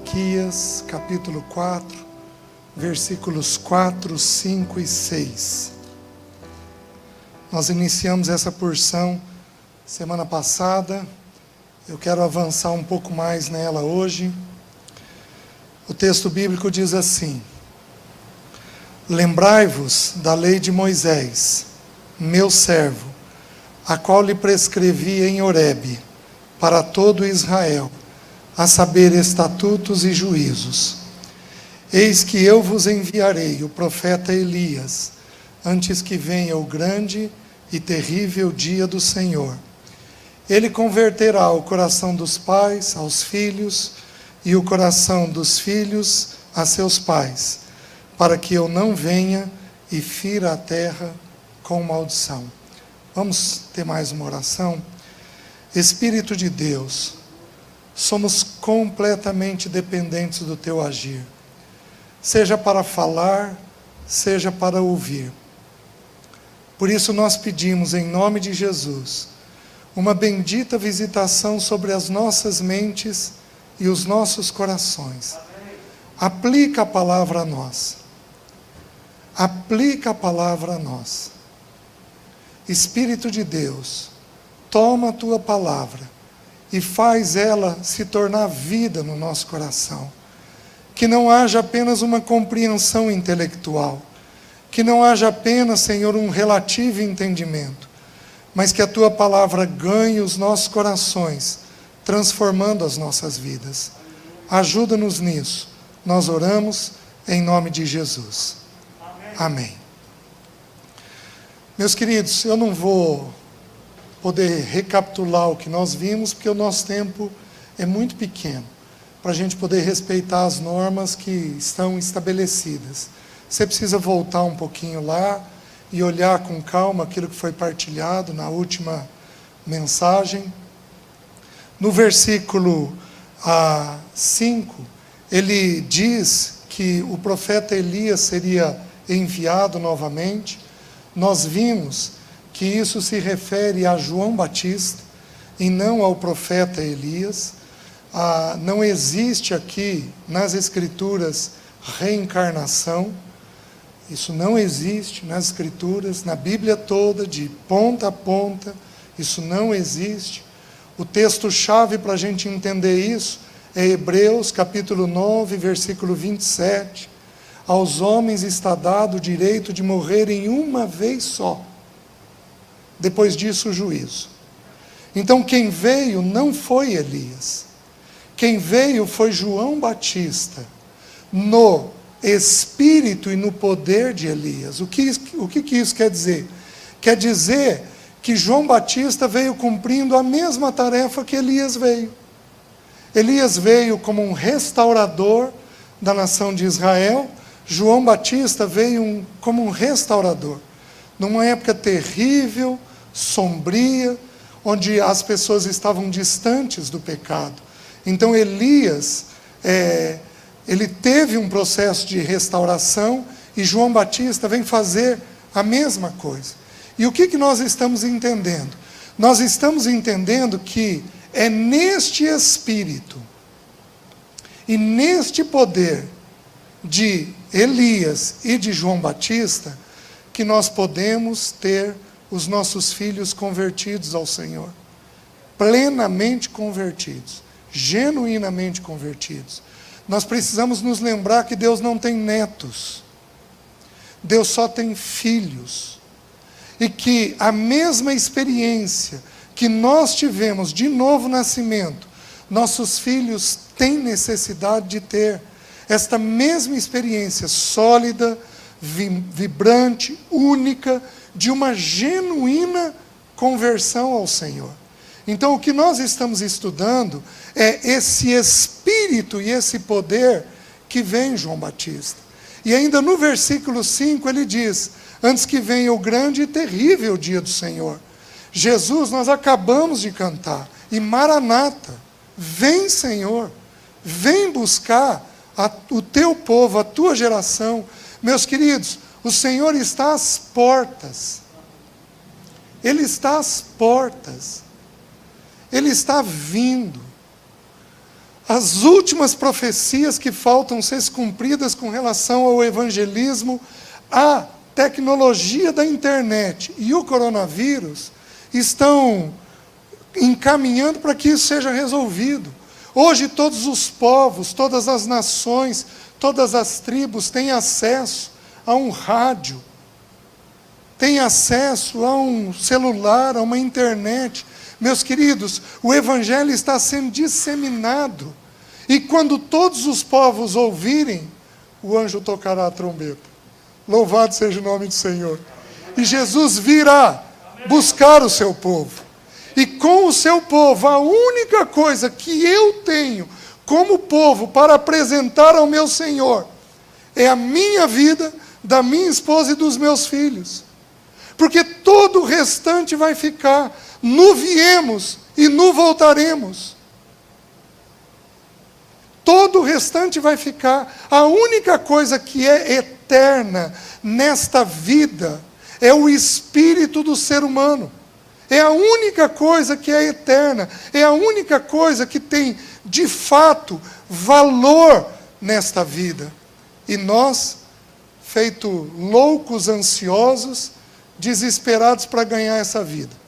Malaquias, capítulo 4, versículos 4, 5 e 6. Nós iniciamos essa porção semana passada, eu quero avançar um pouco mais nela hoje. O texto bíblico diz assim: Lembrai-vos da lei de Moisés, meu servo, a qual lhe prescrevi em Horebe, para todo Israel, a saber, estatutos e juízos. Eis que eu vos enviarei o profeta Elias, antes que venha o grande e terrível dia do Senhor. Ele converterá o coração dos pais aos filhos, e o coração dos filhos a seus pais, para que eu não venha e fira a terra com maldição. Vamos ter mais uma oração? Espírito de Deus, somos completamente dependentes do Teu agir, seja para falar, seja para ouvir. Por isso nós pedimos, em nome de Jesus, uma bendita visitação sobre as nossas mentes e os nossos corações. Aplica a palavra a nós. Aplica a palavra a nós. Espírito de Deus, toma a Tua palavra e faz ela se tornar vida no nosso coração. Que não haja apenas uma compreensão intelectual, que não haja apenas, Senhor, um relativo entendimento, mas que a Tua palavra ganhe os nossos corações, transformando as nossas vidas. Ajuda-nos nisso. Nós oramos em nome de Jesus. Amém. Meus queridos, eu não vou poder recapitular o que nós vimos, porque o nosso tempo é muito pequeno, para a gente poder respeitar as normas que estão estabelecidas. Você precisa voltar um pouquinho lá e olhar com calma aquilo que foi partilhado na última mensagem. No versículo 5, ele diz que o profeta Elias seria enviado novamente. Nós vimos que isso se refere a João Batista e não ao profeta Elias. Não existe aqui nas Escrituras reencarnação. Isso não existe nas Escrituras, na Bíblia toda, de ponta a ponta. Isso não existe. O texto-chave para a gente entender isso é Hebreus capítulo 9, versículo 27. Aos homens está dado o direito de morrerem uma vez só. Depois disso, o juízo. Então, quem veio não foi Elias. Quem veio foi João Batista, no espírito e no poder de Elias. O que isso quer dizer? Quer dizer que João Batista veio cumprindo a mesma tarefa que Elias veio. Elias veio como um restaurador da nação de Israel. João Batista veio como um restaurador. Numa época terrível, sombria, onde as pessoas estavam distantes do pecado. Então Elias, ele teve um processo de restauração, e João Batista vem fazer a mesma coisa. E o que nós estamos entendendo? Nós estamos entendendo que é neste espírito e neste poder de Elias e de João Batista que nós podemos ter os nossos filhos convertidos ao Senhor, plenamente convertidos, genuinamente convertidos. Nós precisamos nos lembrar que Deus não tem netos, Deus só tem filhos, e que a mesma experiência que nós tivemos de novo nascimento, nossos filhos têm necessidade de ter esta mesma experiência sólida, vibrante, única, de uma genuína conversão ao Senhor. Então, o que nós estamos estudando é esse espírito e esse poder que vem João Batista. E ainda no versículo 5 ele diz: antes que venha o grande e terrível dia do Senhor. Jesus, nós acabamos de cantar, e Maranata, vem Senhor, vem buscar o teu povo, a tua geração. Meus queridos, o Senhor está às portas. Ele está às portas. Ele está vindo. as últimas profecias que faltam ser cumpridas com relação ao evangelismo, a tecnologia da internet e o coronavírus estão encaminhando para que isso seja resolvido. Hoje todos os povos, todas as nações, todas as tribos têm acesso a um rádio, têm acesso a um celular, a uma internet. Meus queridos, o evangelho está sendo disseminado. E quando todos os povos ouvirem, o anjo tocará a trombeta. Louvado seja o nome do Senhor. E Jesus virá buscar o seu povo. E com o seu povo, a única coisa que eu tenho como povo para apresentar ao meu Senhor é a minha vida, da minha esposa e dos meus filhos. Porque todo o restante vai ficar. Nu viemos e nu voltaremos. Todo o restante vai ficar. A única coisa que é eterna nesta vida é o espírito do ser humano. É a única coisa que é eterna. É a única coisa que tem, de fato, valor nesta vida. E nós, feito loucos ansiosos, desesperados para ganhar essa vida.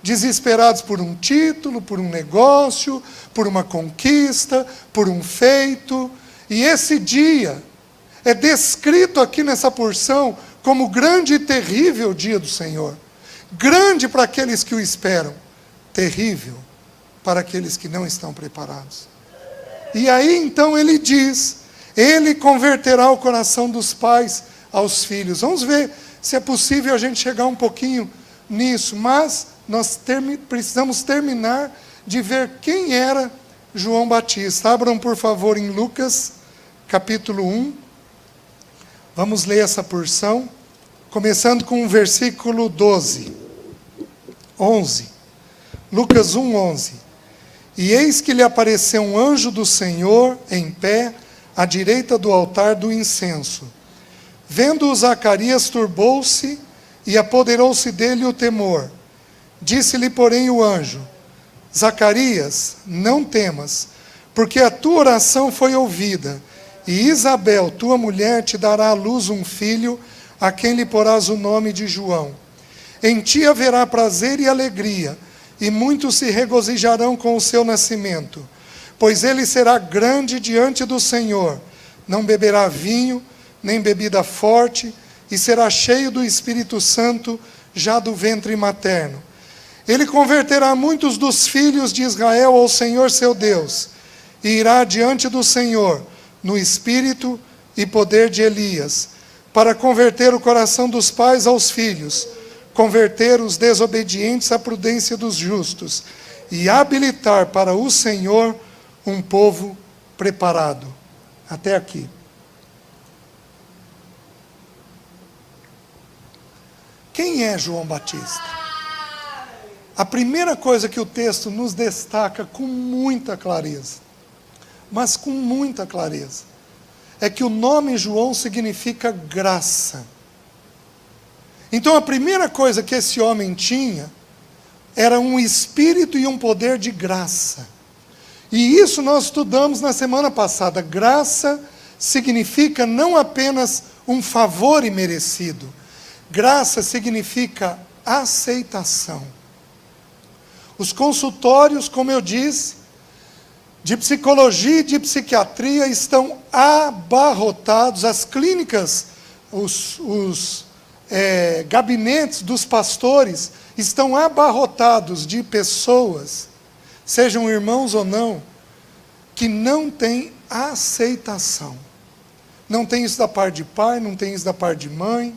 Desesperados por um título, por um negócio, por uma conquista, por um feito. E esse dia é descrito aqui nessa porção como grande e terrível dia do Senhor. Grande para aqueles que o esperam, terrível para aqueles que não estão preparados. E aí então ele diz, ele converterá o coração dos pais aos filhos. Vamos ver se é possível a gente chegar um pouquinho nisso, mas nós precisamos terminar de ver quem era João Batista. Abram, por favor, em Lucas, capítulo 1. Vamos ler essa porção, começando com o versículo 11. Lucas 1, 11. E eis que lhe apareceu um anjo do Senhor em pé, à direita do altar do incenso. Vendo-o, Zacarias turbou-se e apoderou-se dele o temor. Disse-lhe, porém, o anjo: Zacarias, não temas, porque a tua oração foi ouvida, e Isabel, tua mulher, te dará à luz um filho, a quem lhe porás o nome de João. Em ti haverá prazer e alegria, e muitos se regozijarão com o seu nascimento, pois ele será grande diante do Senhor, não beberá vinho, nem bebida forte, e será cheio do Espírito Santo, já do ventre materno. Ele converterá muitos dos filhos de Israel ao Senhor seu Deus, e irá diante do Senhor, no espírito e poder de Elias, para converter o coração dos pais aos filhos, converter os desobedientes à prudência dos justos, e habilitar para o Senhor um povo preparado. Até aqui. Quem é João Batista? A primeira coisa que o texto nos destaca com muita clareza, mas com muita clareza, é que o nome João significa graça. Então a primeira coisa que esse homem tinha era um espírito e um poder de graça. E isso nós estudamos na semana passada. Graça significa não apenas um favor imerecido. Graça significa aceitação. Os consultórios, como eu disse, de psicologia e de psiquiatria estão abarrotados, as clínicas, os gabinetes dos pastores estão abarrotados de pessoas, sejam irmãos ou não, que não têm aceitação. Não tem isso da parte de pai, não tem isso da parte de mãe,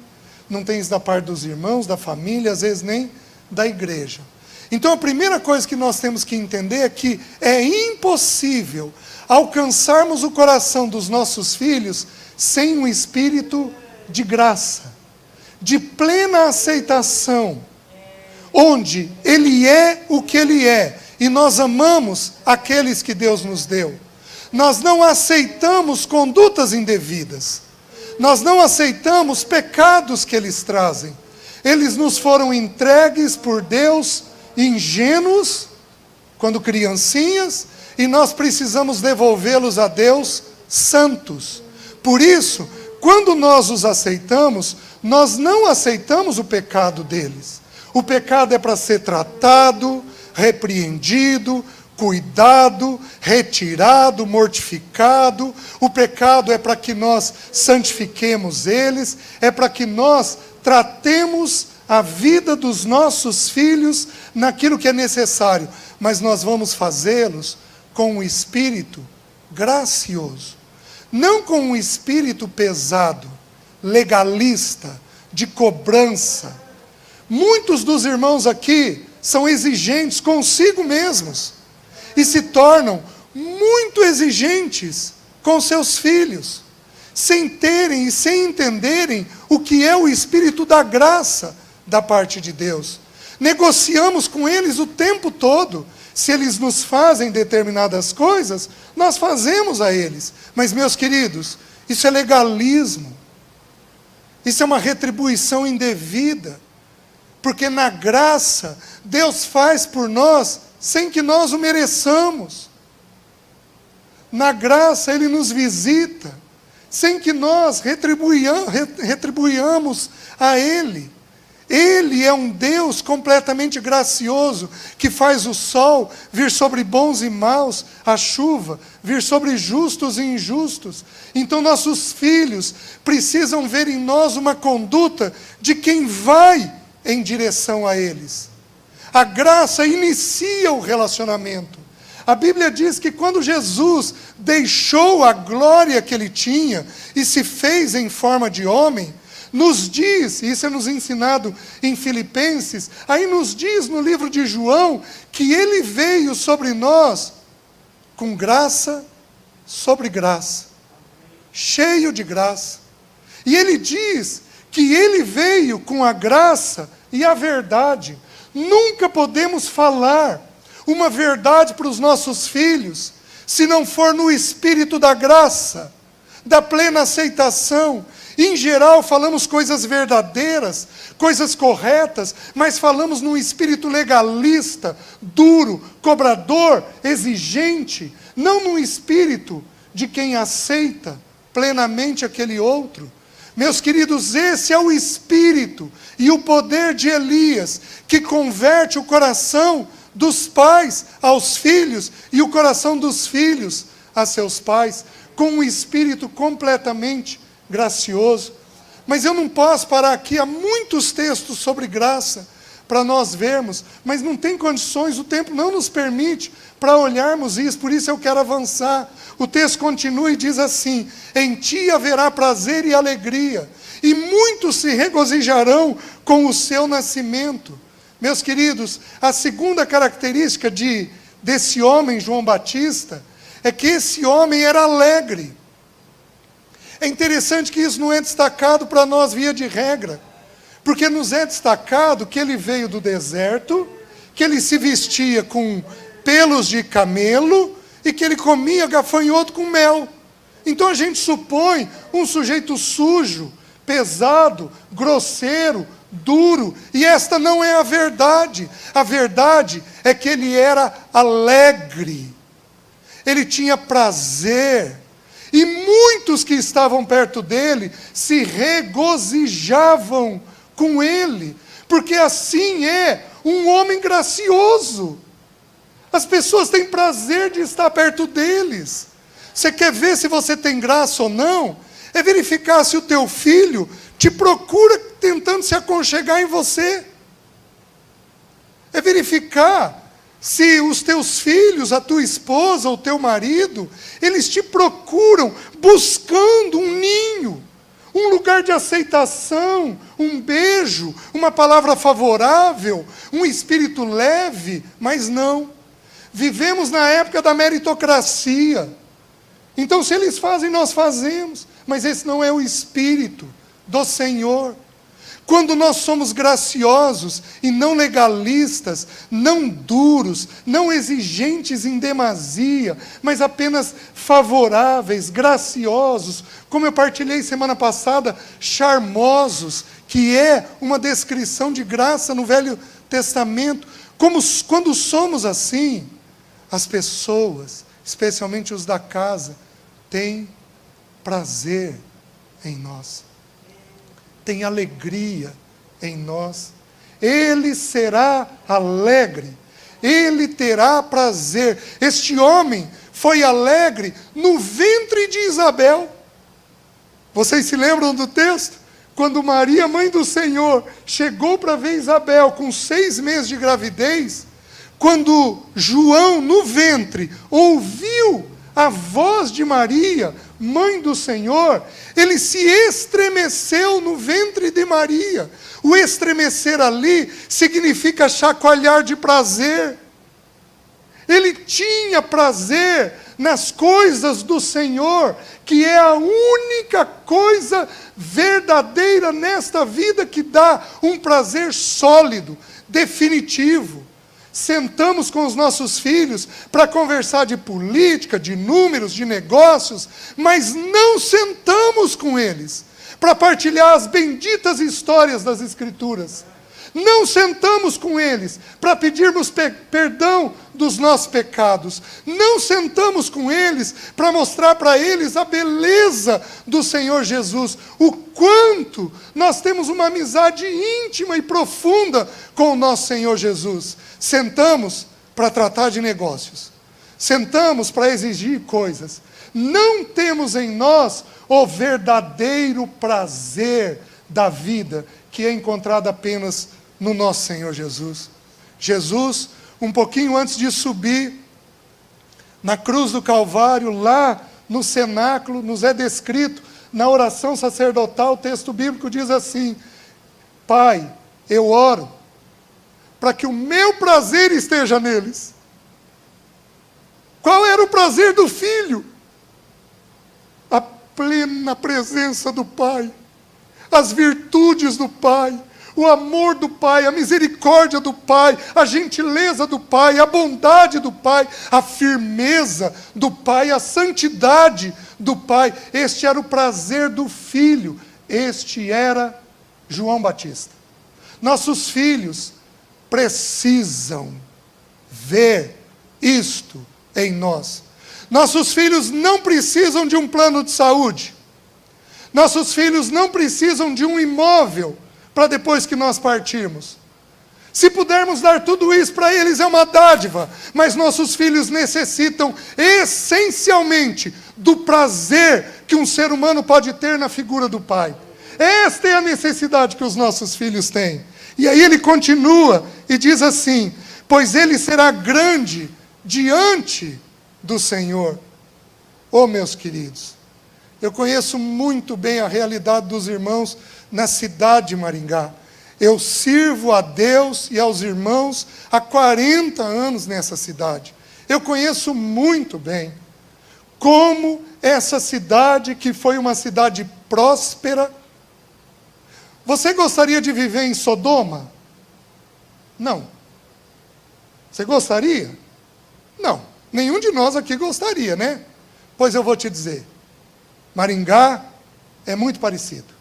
não tem isso da parte dos irmãos, da família, às vezes nem da igreja. Então a primeira coisa que nós temos que entender é que é impossível alcançarmos o coração dos nossos filhos sem um espírito de graça, de plena aceitação, onde ele é o que ele é, e nós amamos aqueles que Deus nos deu. Nós não aceitamos condutas indevidas, nós não aceitamos pecados que eles trazem. Eles nos foram entregues por Deus ingênuos, quando criancinhas, e nós precisamos devolvê-los a Deus santos. Por isso, quando nós os aceitamos, nós não aceitamos o pecado deles. O pecado é para ser tratado, repreendido, cuidado, retirado, mortificado. O pecado é para que nós santifiquemos eles, é para que nós tratemos a vida dos nossos filhos naquilo que é necessário. Mas nós vamos fazê-los com um espírito gracioso. Não com um espírito pesado, legalista, de cobrança. Muitos dos irmãos aqui são exigentes consigo mesmos e se tornam muito exigentes com seus filhos, sem terem e sem entenderem o que é o espírito da graça da parte de Deus. Negociamos com eles o tempo todo. Se eles nos fazem determinadas coisas, nós fazemos a eles. Mas, meus queridos, isso é legalismo. Isso é uma retribuição indevida. Porque na graça, Deus faz por nós sem que nós o mereçamos. Na graça, Ele nos visita, sem que nós retribuamos a Ele. Ele é um Deus completamente gracioso, que faz o sol vir sobre bons e maus, a chuva vir sobre justos e injustos. Então nossos filhos precisam ver em nós uma conduta de quem vai em direção a eles. A graça inicia o relacionamento. A Bíblia diz que quando Jesus deixou a glória que Ele tinha e se fez em forma de homem, nos diz, e isso é nos ensinado em Filipenses, aí nos diz no livro de João, que Ele veio sobre nós com graça sobre graça, cheio de graça. E Ele diz que Ele veio com a graça e a verdade. Nunca podemos falar uma verdade para os nossos filhos, se não for no espírito da graça, da plena aceitação. Em geral, falamos coisas verdadeiras, coisas corretas, mas falamos num espírito legalista, duro, cobrador, exigente, não num espírito de quem aceita plenamente aquele outro. Meus queridos, esse é o espírito e o poder de Elias, que converte o coração dos pais aos filhos e o coração dos filhos a seus pais, com um espírito completamente gracioso. Mas eu não posso parar aqui, há muitos textos sobre graça para nós vermos, mas não tem condições, o tempo não nos permite para olharmos isso, por isso eu quero avançar. O texto continua e diz assim: em ti haverá prazer e alegria, e muitos se regozijarão com o seu nascimento. Meus queridos, a segunda característica desse homem, João Batista, é que esse homem era alegre. É interessante que isso não é destacado para nós via de regra, porque nos é destacado que ele veio do deserto, que ele se vestia com pelos de camelo e que ele comia gafanhoto com mel. Então a gente supõe um sujeito sujo, pesado, grosseiro, duro, e esta não é a verdade. A verdade é que ele era alegre, ele tinha prazer, e muitos que estavam perto dele se regozijavam com ele, porque assim é um homem gracioso. As pessoas têm prazer de estar perto deles. Você quer ver se você tem graça ou não? É verificar se o teu filho te procura tentando se aconchegar em você. É verificar se os teus filhos, a tua esposa, o teu marido, eles te procuram buscando um ninho, um lugar de aceitação, um beijo, uma palavra favorável, um espírito leve, mas não. Vivemos na época da meritocracia. Então, se eles fazem, nós fazemos. Mas esse não é o espírito do Senhor. Quando nós somos graciosos e não legalistas, não duros, não exigentes em demasia, mas apenas favoráveis, graciosos, como eu partilhei semana passada, charmosos, que é uma descrição de graça no Velho Testamento. Quando somos assim, as pessoas especialmente os da casa, têm prazer em nós, tem alegria em nós. Ele será alegre, ele terá prazer. Este homem foi alegre no ventre de Isabel. Vocês se lembram do texto? Quando Maria, mãe do Senhor, chegou para ver Isabel com 6 meses de gravidez, quando João, no ventre, ouviu a voz de Maria, mãe do Senhor, ele se estremeceu no ventre de Maria. O estremecer ali significa chacoalhar de prazer. Ele tinha prazer nas coisas do Senhor, que é a única coisa verdadeira nesta vida que dá um prazer sólido, definitivo. Sentamos com os nossos filhos para conversar de política, de números, de negócios, mas não sentamos com eles para partilhar as benditas histórias das Escrituras. Não sentamos com eles para pedirmos perdão dos nossos pecados. Não sentamos com eles para mostrar para eles a beleza do Senhor Jesus. O quanto nós temos uma amizade íntima e profunda com o nosso Senhor Jesus. Sentamos para tratar de negócios. Sentamos para exigir coisas. Não temos em nós o verdadeiro prazer da vida, que é encontrado apenas no nosso Senhor Jesus. Jesus, um pouquinho antes de subir na cruz do Calvário, lá no cenáculo, nos é descrito, na oração sacerdotal, o texto bíblico diz assim: Pai, eu oro para que o meu prazer esteja neles. Qual era o prazer do Filho? A plena presença do Pai, as virtudes do Pai, o amor do Pai, a misericórdia do Pai, a gentileza do Pai, a bondade do Pai, a firmeza do Pai, a santidade do Pai. Este era o prazer do Filho, este era João Batista. Nossos filhos precisam ver isto em nós. Nossos filhos não precisam de um plano de saúde. Nossos filhos não precisam de um imóvel para depois que nós partirmos. Se pudermos dar tudo isso para eles é uma dádiva, mas nossos filhos necessitam essencialmente do prazer que um ser humano pode ter na figura do Pai. Esta é a necessidade que os nossos filhos têm. E aí ele continua e diz assim: pois ele será grande diante do Senhor. Oh, meus queridos, eu conheço muito bem a realidade dos irmãos na cidade de Maringá. Eu sirvo a Deus e aos irmãos há 40 anos nessa cidade. Eu conheço muito bem como essa cidade, que foi uma cidade próspera. Você gostaria de viver em Sodoma? Não. Você gostaria? Não. Nenhum de nós aqui gostaria, né? Pois eu vou te dizer, Maringá é muito parecido.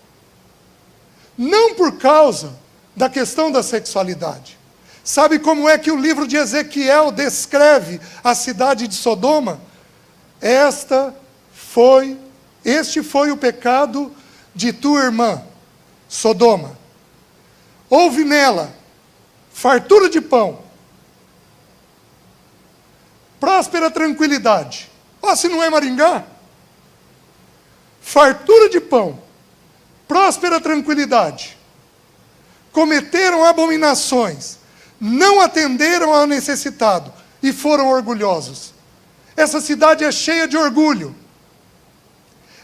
Não por causa da questão da sexualidade. Sabe como é que o livro de Ezequiel descreve a cidade de Sodoma? Este foi o pecado de tua irmã, Sodoma. Houve nela fartura de pão, próspera tranquilidade. Ó, se não é Maringá? Fartura de pão, próspera tranquilidade. Cometeram abominações, não atenderam ao necessitado e foram orgulhosos. Essa cidade é cheia de orgulho.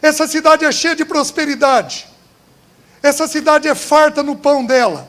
Essa cidade é cheia de prosperidade. Essa cidade é farta no pão dela.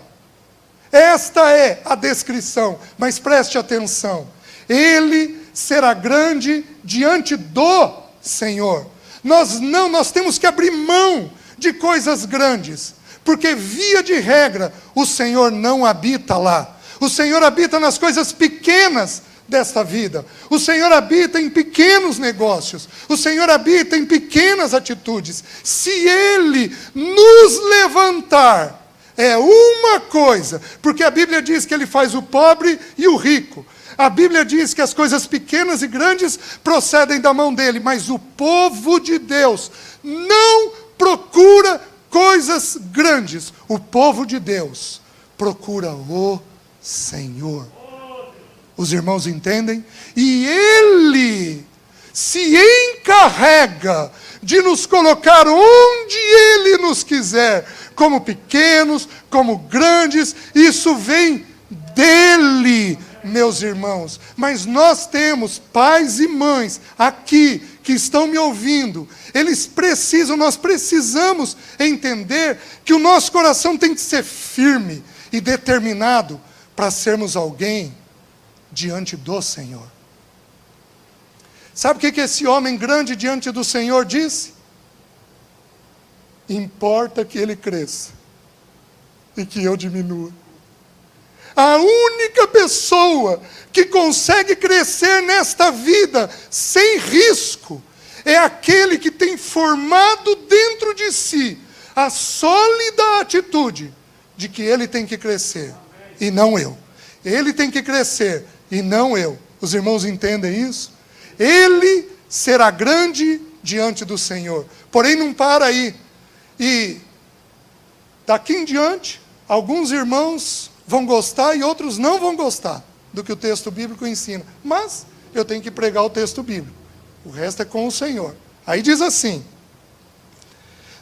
Esta é a descrição, mas preste atenção. Ele será grande diante do Senhor. Nós temos que abrir mão de coisas grandes, porque via de regra, o Senhor não habita lá. O Senhor habita nas coisas pequenas desta vida. O Senhor habita em pequenos negócios. O Senhor habita em pequenas atitudes. Se Ele nos levantar, é uma coisa, porque a Bíblia diz que Ele faz o pobre e o rico. A Bíblia diz que as coisas pequenas e grandes procedem da mão dele, mas o povo de Deus não procura coisas grandes. O povo de Deus procura o Senhor. Os irmãos entendem? E Ele se encarrega de nos colocar onde Ele nos quiser, como pequenos, como grandes. Isso vem dEle, meus irmãos. Mas nós temos pais e mães aqui que estão me ouvindo. Nós precisamos entender que o nosso coração tem que ser firme e determinado para sermos alguém diante do Senhor. Sabe o que esse homem grande diante do Senhor disse? Importa que ele cresça e que eu diminua. A única pessoa que consegue crescer nesta vida sem risco é aquele que tem formado dentro de si a sólida atitude de que ele tem que crescer e não eu. Ele tem que crescer e não eu. Os irmãos entendem isso? Ele será grande diante do Senhor. Porém, não para aí. E daqui em diante, alguns irmãos vão gostar e outros não vão gostar do que o texto bíblico ensina. Mas eu tenho que pregar o texto bíblico. O resto é com o Senhor. Aí diz assim: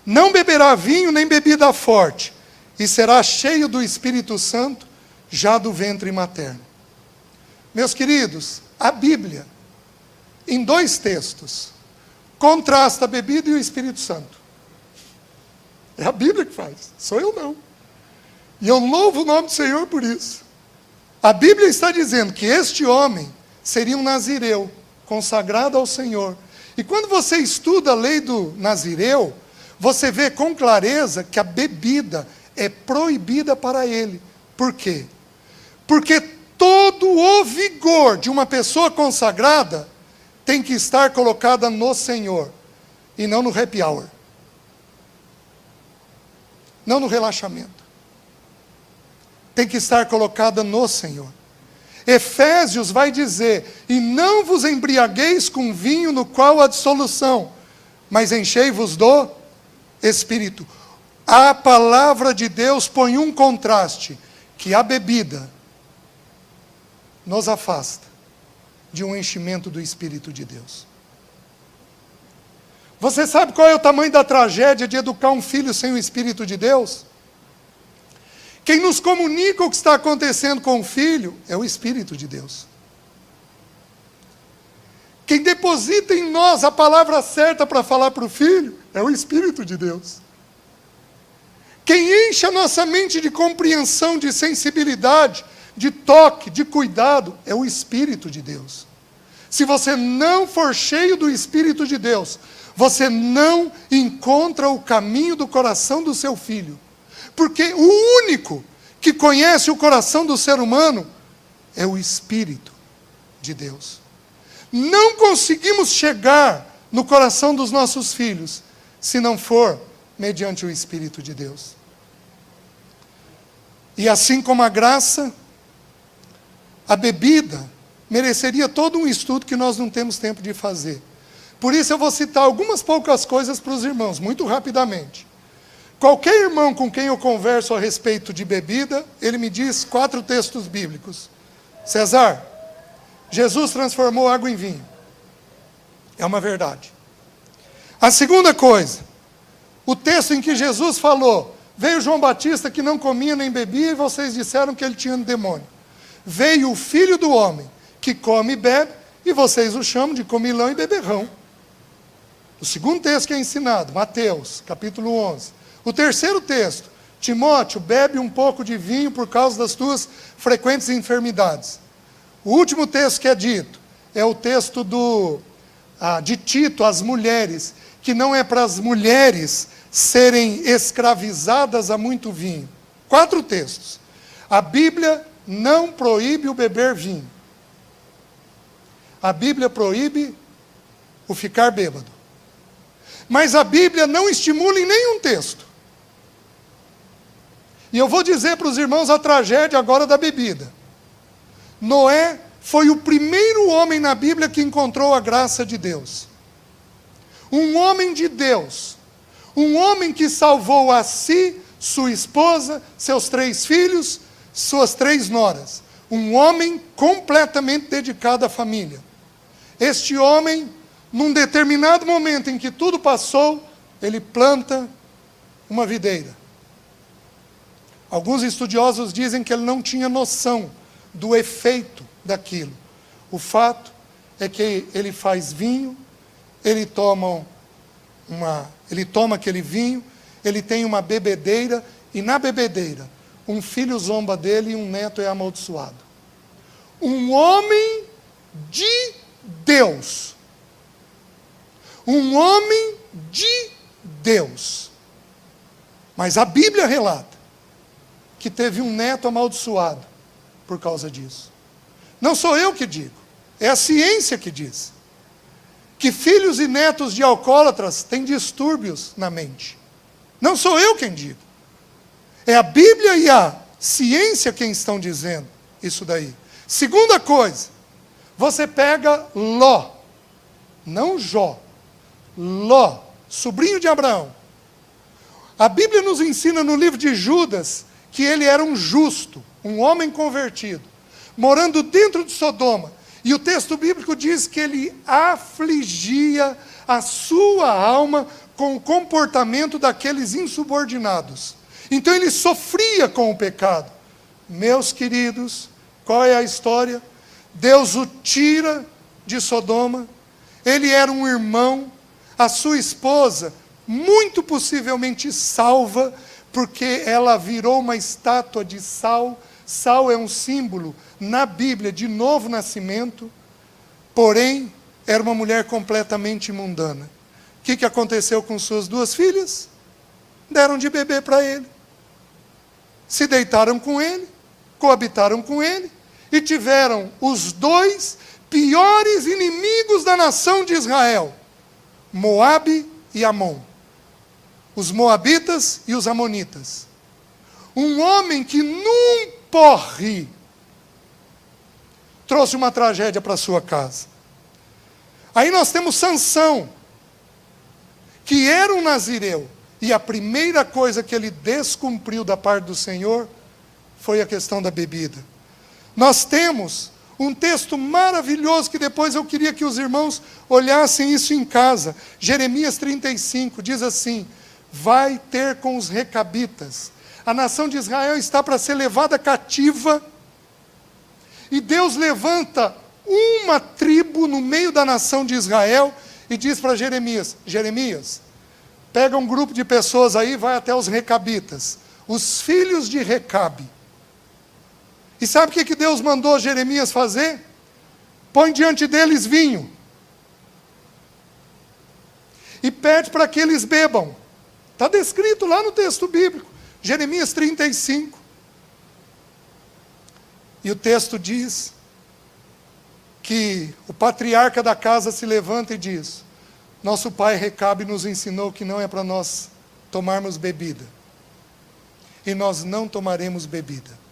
não beberá vinho nem bebida forte, e será cheio do Espírito Santo, já do ventre materno. Meus queridos, a Bíblia, em 2 textos, contrasta a bebida e o Espírito Santo. É a Bíblia que faz, sou eu não. E eu louvo o nome do Senhor por isso. A Bíblia está dizendo que este homem seria um nazireu, consagrado ao Senhor. E quando você estuda a lei do nazireu, você vê com clareza que a bebida é proibida para ele. Por quê? Porque todo o vigor de uma pessoa consagrada tem que estar colocada no Senhor, e não no happy hour. Não no relaxamento. Tem que estar colocada no Senhor. Efésios vai dizer: e não vos embriagueis com vinho no qual há dissolução, mas enchei-vos do Espírito. A palavra de Deus põe um contraste, que a bebida nos afasta de um enchimento do Espírito de Deus. Você sabe qual é o tamanho da tragédia de educar um filho sem o Espírito de Deus? Quem nos comunica o que está acontecendo com o filho é o Espírito de Deus. Quem deposita em nós a palavra certa para falar para o filho é o Espírito de Deus. Quem enche a nossa mente de compreensão, de sensibilidade, de toque, de cuidado, é o Espírito de Deus. Se você não for cheio do Espírito de Deus, você não encontra o caminho do coração do seu filho. Porque o único que conhece o coração do ser humano é o Espírito de Deus. Não conseguimos chegar no coração dos nossos filhos se não for mediante o Espírito de Deus. E assim como a graça, a bebida mereceria todo um estudo que nós não temos tempo de fazer. Por isso eu vou citar algumas poucas coisas para os irmãos, muito rapidamente. Qualquer irmão com quem eu converso a respeito de bebida, ele me diz 4 textos bíblicos. César, Jesus transformou água em vinho. É uma verdade. A segunda coisa, o texto em que Jesus falou: veio João Batista que não comia nem bebia e vocês disseram que ele tinha um demônio. Veio o Filho do Homem que come e bebe e vocês o chamam de comilão e beberrão. O segundo texto que é ensinado, Mateus, capítulo 11. O terceiro texto, Timóteo, bebe um pouco de vinho por causa das tuas frequentes enfermidades. O último texto que é dito é o texto de Tito às mulheres, que não é para as mulheres serem escravizadas a muito vinho. 4 textos. A Bíblia não proíbe o beber vinho. A Bíblia proíbe o ficar bêbado. Mas a Bíblia não estimula em nenhum texto. E eu vou dizer para os irmãos a tragédia agora da bebida. Noé foi o primeiro homem na Bíblia que encontrou a graça de Deus. Um homem de Deus. Um homem que salvou a si, sua esposa, seus 3 filhos, suas 3 noras. Um homem completamente dedicado à família. Este homem, num determinado momento em que tudo passou, ele planta uma videira. Alguns estudiosos dizem que ele não tinha noção do efeito daquilo. O fato é que ele faz vinho, ele toma aquele vinho, ele tem uma bebedeira, e na bebedeira, um filho zomba dele e um neto é amaldiçoado. Um homem de Deus. Um homem de Deus. Mas a Bíblia relata que teve um neto amaldiçoado por causa disso. Não sou eu que digo, é a ciência que diz. Que filhos e netos de alcoólatras têm distúrbios na mente. Não sou eu quem digo. É a Bíblia e a ciência quem estão dizendo isso daí. Segunda coisa, você pega Ló, não Jó, Ló, sobrinho de Abraão. A Bíblia nos ensina no livro de Judas que ele era um justo, um homem convertido, morando dentro de Sodoma. E o texto bíblico diz que ele afligia a sua alma com o comportamento daqueles insubordinados. Então ele sofria com o pecado. Meus queridos, qual é a história? Deus o tira de Sodoma. Ele era um irmão. A sua esposa, muito possivelmente salva, porque ela virou uma estátua de sal. Sal é um símbolo na Bíblia de novo nascimento, porém, era uma mulher completamente mundana. O que aconteceu com suas 2 filhas? Deram de beber para ele. Se deitaram com ele, coabitaram com ele, e tiveram os 2 piores inimigos da nação de Israel, Moabe e Amon. Os moabitas e os amonitas. Um homem que num porre trouxe uma tragédia para sua casa. Aí nós temos Sansão, que era um nazireu, e a primeira coisa que ele descumpriu da parte do Senhor foi a questão da bebida. Nós temos um texto maravilhoso que depois eu queria que os irmãos olhassem isso em casa. Jeremias 35 diz assim: vai ter com os recabitas. A nação de Israel está para ser levada cativa, e Deus levanta uma tribo no meio da nação de Israel e diz para Jeremias: Jeremias, pega um grupo de pessoas aí e vai até os recabitas, os filhos de Recabe. E sabe o que Deus mandou Jeremias fazer? Põe diante deles vinho. E pede para que eles bebam. Está descrito lá no texto bíblico. Jeremias 35. E o texto diz que o patriarca da casa se levanta e diz: nosso pai Recabe nos ensinou que não é para nós tomarmos bebida. E nós não tomaremos bebida.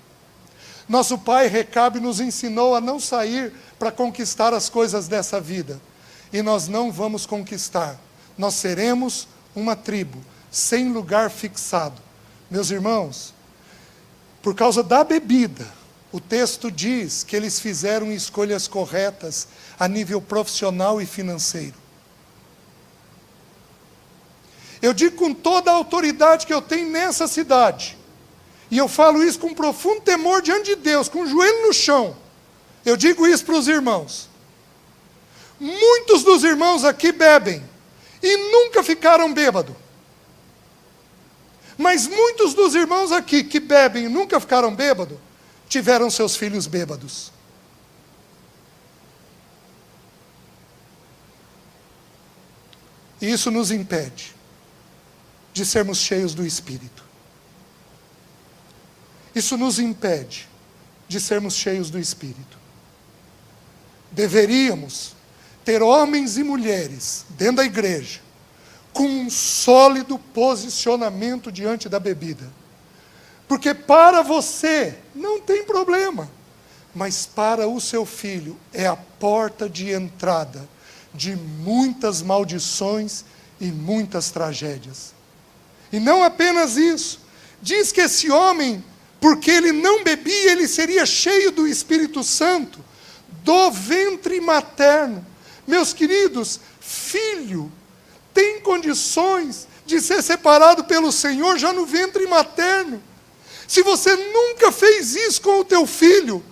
Nosso pai Recabe nos ensinou a não sair para conquistar as coisas dessa vida. E nós não vamos conquistar. Nós seremos uma tribo sem lugar fixado. Meus irmãos, por causa da bebida, o texto diz que eles fizeram escolhas corretas a nível profissional e financeiro. Eu digo com toda a autoridade que eu tenho nessa cidade, e eu falo isso com profundo temor diante de Deus, com o joelho no chão. Eu digo isso para os irmãos. Muitos dos irmãos aqui bebem e nunca ficaram bêbados. Mas muitos dos irmãos aqui que bebem e nunca ficaram bêbados, tiveram seus filhos bêbados. E isso nos impede de sermos cheios do Espírito. Isso nos impede de sermos cheios do Espírito. Deveríamos ter homens e mulheres dentro da igreja com um sólido posicionamento diante da bebida. Porque para você não tem problema. mas para o seu filho é a porta de entrada de muitas maldições e muitas tragédias. E não apenas isso, diz que esse homem, porque ele não bebia, ele seria cheio do Espírito Santo, do ventre materno. Meus queridos, filho tem condições de ser separado pelo Senhor já no ventre materno. Se você nunca fez isso com o teu filho,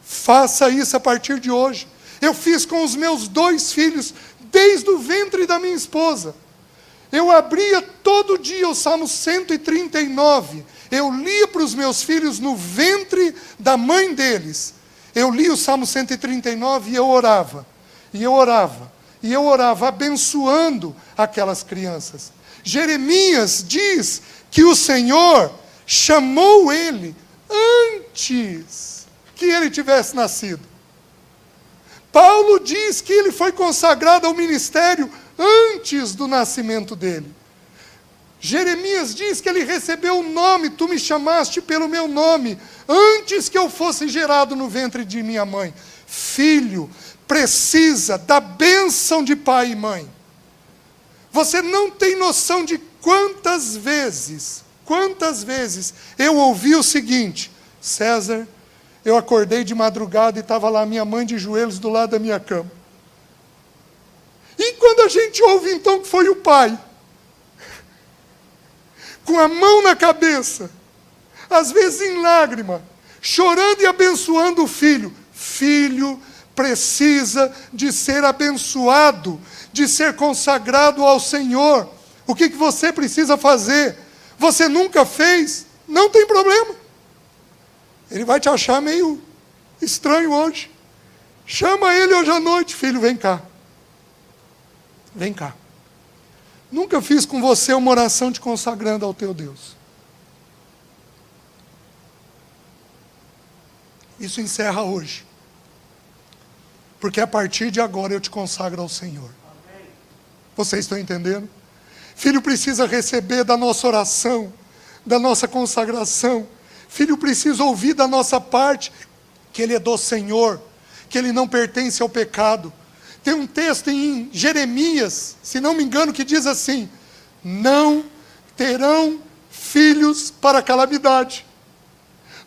faça isso a partir de hoje. Eu fiz com os meus 2 filhos, desde o ventre da minha esposa. Eu abria todo dia o Salmo 139. Eu lia para os meus filhos no ventre da mãe deles. Eu lia o Salmo 139 e eu orava. E eu orava. E eu orava, abençoando aquelas crianças. Jeremias diz que o Senhor chamou ele antes que ele tivesse nascido. Paulo diz que ele foi consagrado ao ministério antes do nascimento dele. Jeremias diz que ele recebeu o nome, tu me chamaste pelo meu nome, antes que eu fosse gerado no ventre de minha mãe. Filho precisa da bênção de pai e mãe. Você não tem noção de quantas vezes eu ouvi o seguinte: César, eu acordei de madrugada e estava lá minha mãe de joelhos do lado da minha cama. E quando a gente ouve então que foi o pai, com a mão na cabeça, às vezes em lágrima, chorando e abençoando o filho. Filho precisa de ser abençoado, de ser consagrado ao Senhor. O que você precisa fazer? Você nunca fez? Não tem problema. Ele vai te achar meio estranho hoje. Chama ele hoje à noite, filho, vem cá. Vem cá. Nunca fiz com você uma oração te consagrando ao teu Deus. Isso encerra hoje. Porque a partir de agora eu te consagro ao Senhor. Vocês estão entendendo? Filho precisa receber da nossa oração, da nossa consagração. Filho precisa ouvir da nossa parte que ele é do Senhor, que ele não pertence ao pecado. Tem um texto em Jeremias, se não me engano, que diz assim: não terão filhos para calamidade.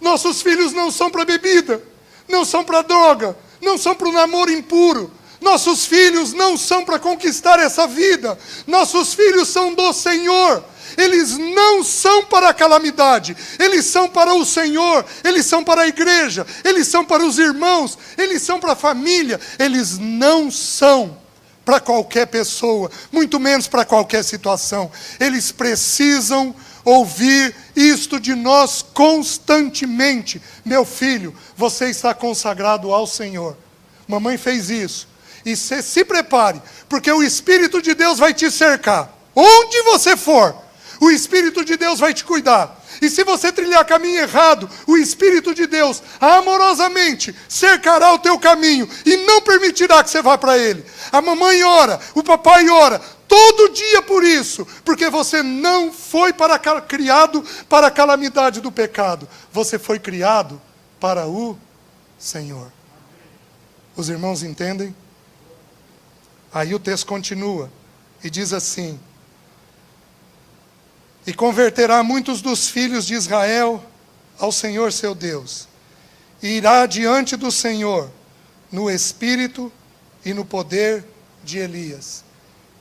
Nossos filhos não são para bebida, não são para droga, não são para o namoro impuro. Nossos filhos não são para conquistar essa vida. Nossos filhos são do Senhor. Eles não são para a calamidade. Eles são para o Senhor. Eles são para a igreja. Eles são para os irmãos. Eles são para a família. Eles não são para qualquer pessoa, muito menos para qualquer situação. Eles precisam ouvir isto de nós constantemente. Meu filho, você está consagrado ao Senhor. Mamãe fez isso. E você se prepare, porque o Espírito de Deus vai te cercar. Onde você for, o Espírito de Deus vai te cuidar. E se você trilhar caminho errado, o Espírito de Deus amorosamente cercará o teu caminho e não permitirá que você vá para ele. A mamãe ora, o papai ora, todo dia por isso, porque você não foi criado para a calamidade do pecado. Você foi criado para o Senhor. Os irmãos entendem? Aí o texto continua e diz assim: e converterá muitos dos filhos de Israel ao Senhor seu Deus, e irá diante do Senhor no espírito e no poder de Elias.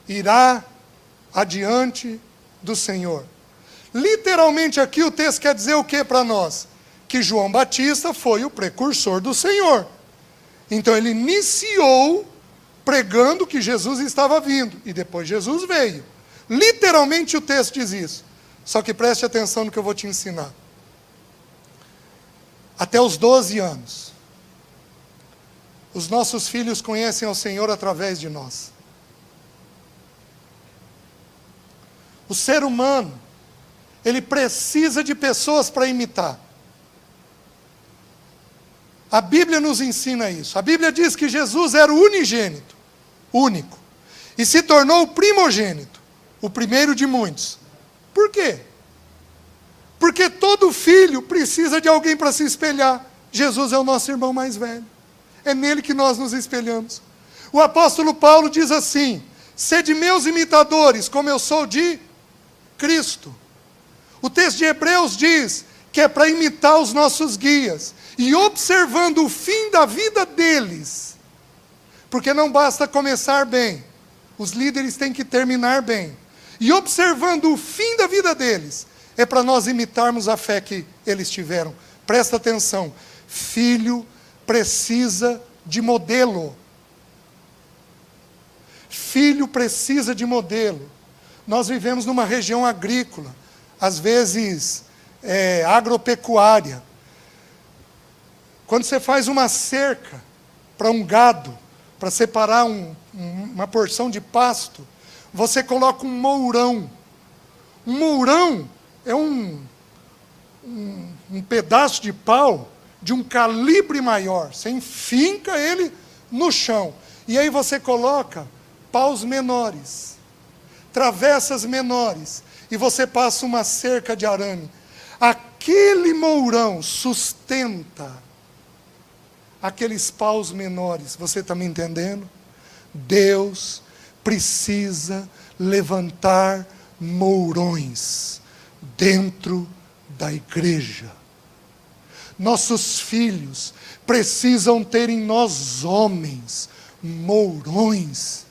Irá adiante do Senhor. Literalmente aqui o texto quer dizer o que para nós? Que João Batista foi o precursor do Senhor. Então ele iniciou pregando que Jesus estava vindo, e depois Jesus veio. Literalmente o texto diz isso. Só que preste atenção no que eu vou te ensinar. Até os 12 anos, os nossos filhos conhecem ao Senhor através de nós. O ser humano, ele precisa de pessoas para imitar. A Bíblia nos ensina isso. A Bíblia diz que Jesus era o unigênito, único, e se tornou o primogênito, o primeiro de muitos. Por quê? Porque todo filho precisa de alguém para se espelhar. Jesus é o nosso irmão mais velho. É nele que nós nos espelhamos. O apóstolo Paulo diz assim: sede meus imitadores, como eu sou de Cristo. O texto de Hebreus diz que é para imitar os nossos guias. E observando o fim da vida deles, porque não basta começar bem, os líderes têm que terminar bem. E observando o fim da vida deles, é para nós imitarmos a fé que eles tiveram. Presta atenção, filho precisa de modelo. Filho precisa de modelo. Nós vivemos numa região agrícola, às vezes agropecuária. Quando você faz uma cerca para um gado, para separar uma porção de pasto, você coloca um mourão. Um mourão é um pedaço de pau de um calibre maior. Você enfinca ele no chão. E aí você coloca paus menores, travessas menores, e você passa uma cerca de arame. Aquele mourão sustenta aqueles paus menores. Você está me entendendo? Deus precisa levantar mourões dentro da igreja. Nossos filhos precisam ter em nós homens mourões.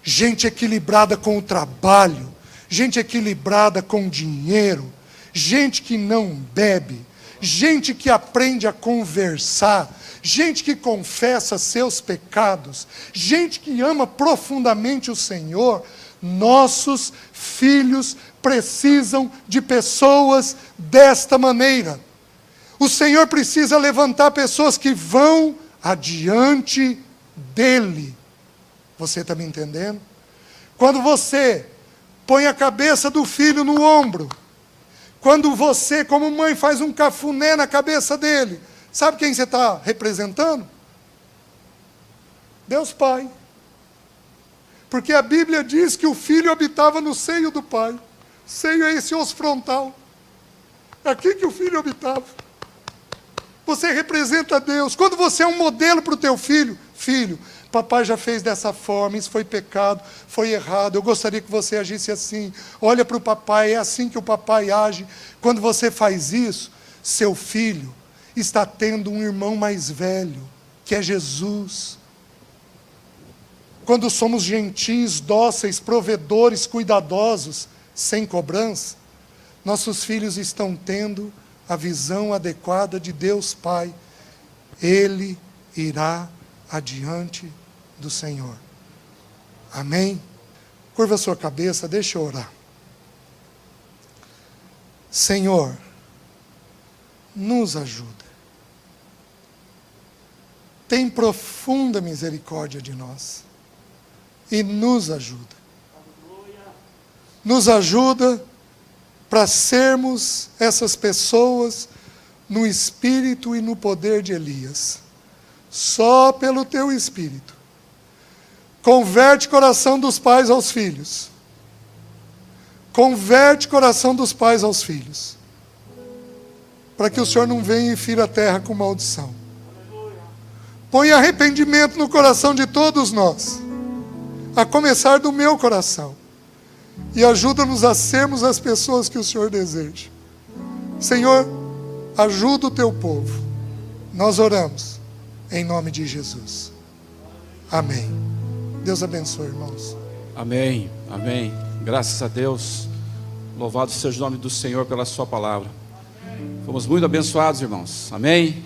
Gente equilibrada com o trabalho, gente equilibrada com o dinheiro, gente que não bebe, gente que aprende a conversar, gente que confessa seus pecados, gente que ama profundamente o Senhor. Nossos filhos precisam de pessoas desta maneira. O Senhor precisa levantar pessoas que vão adiante dEle. Você está me entendendo? Quando você põe a cabeça do filho no ombro, quando você, como mãe, faz um cafuné na cabeça dele, sabe quem você está representando? Deus Pai. Porque a Bíblia diz que o filho habitava no seio do pai. Seio é esse osso frontal. É aqui que o filho habitava. Você representa Deus. Quando você é um modelo para o teu filho, filho, papai já fez dessa forma, isso foi pecado, foi errado, eu gostaria que você agisse assim. Olha para o papai, é assim que o papai age. Quando você faz isso, seu filho está tendo um irmão mais velho, que é Jesus. Quando somos gentis, dóceis, provedores, cuidadosos, sem cobrança, nossos filhos estão tendo a visão adequada de Deus Pai. Ele irá adiante do Senhor. Amém? Curva a sua cabeça, deixa eu orar. Senhor, nos ajuda. Tem profunda misericórdia de nós. E nos ajuda. Nos ajuda para sermos essas pessoas no espírito e no poder de Elias. Só pelo teu espírito. Converte o coração dos pais aos filhos. Converte o coração dos pais aos filhos. Para que o Senhor não venha e fira a terra com maldição. Põe arrependimento no coração de todos nós. A começar do meu coração. E ajuda-nos a sermos as pessoas que o Senhor deseja. Senhor, ajuda o teu povo. Nós oramos em nome de Jesus. Amém. Deus abençoe, irmãos. Amém, amém. Graças a Deus. Louvado seja o nome do Senhor pela sua palavra. Fomos muito abençoados, irmãos. Amém.